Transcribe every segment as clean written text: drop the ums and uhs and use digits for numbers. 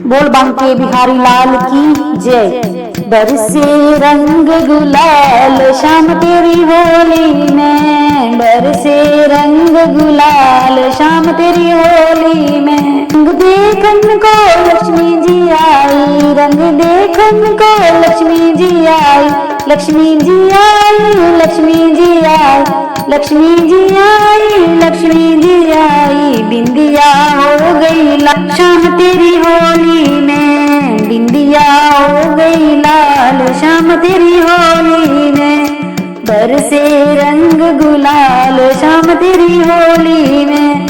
बोल बांके बिहारी लाल की जय। बरसे रंग गुलाल शाम तेरी होली में, बरसे रंग गुलाल शाम तेरी होली में। रंग देखन को लक्ष्मी जी आई, रंग देखन को लक्ष्मी जी आई, लक्ष्मी जी आई, लक्ष्मी जी आई, लक्ष्मी जी आई, लक्ष्मी जी आई। बिंदिया हो गई लाल शाम तेरी होली में, बिंदिया हो गई लाल शाम तेरी होली में। बरसे रंग गुलाल शाम तेरी होली में,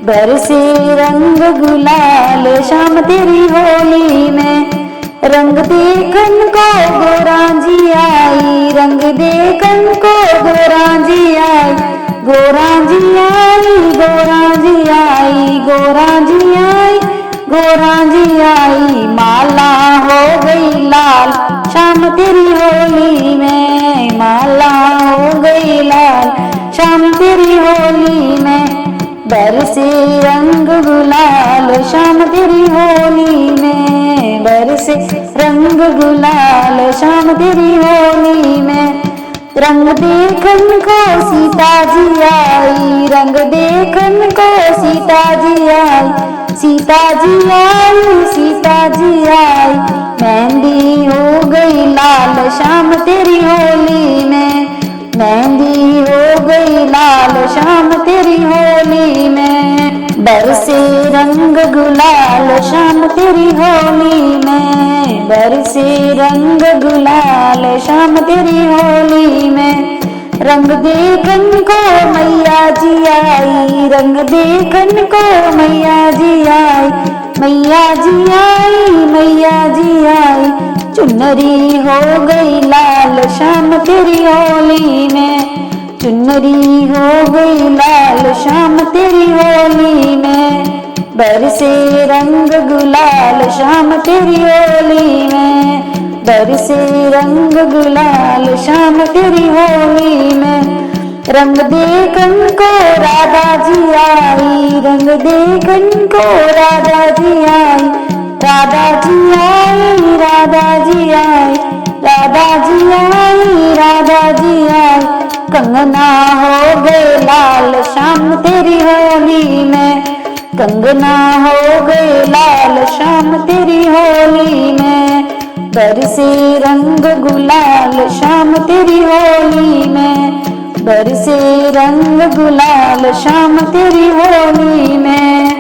बरसे रंग गुलाल शाम तेरी होली में। रंग देखन को गोरा जी आई, रंग देखन को गोरा जी आई, गोरा जी आई, गोरा जी आई, गोरा जी आई, गोरा जी आई। माला हो गई लाल शाम तेरी होली में, माला हो गई लाल शाम तेरी होली में। बरसे रंग गुलाल शाम तेरी होली में, बरसे रंग गुलाल शाम तेरी होली में। रंग देखन को सीता जी आई, रंग देखन को सीता जी आई, सीता जी आई, सीता जी आई। मेहंदी हो गई लाल शाम तेरी होली में, मेहंदी हो गई लाल शाम तेरी होली में। बरसे रंग गुलाल शाम तेरी होली में, बरसे रंग गुलाल शाम तेरी होली में। रंग देखन को मैया जी आई, रंग देखन को मैया जी आई, मैया जी आई, मैया जी आई। चुनरी हो गई लाल शाम तेरी होली में, चुनरी हो गई लाल शाम तेरी होली में। बरसे रंग गुलाल शाम तेरी होली में, बरसे रंग गुलाल शाम तेरी होली में। रंग देखन को राधा जी आई, रंग देखन को राधा जी आई, राधा जी आई, राधा जी आई, राधा जी आई, राधा जी आई। कंगना हो गए लाल शाम तेरी होली में, कंगना हो गए लाल शाम तेरी होली में। बरसे रंग गुलाल शाम तेरी होली में, बरसे रंग गुलाल शाम तेरी होली में।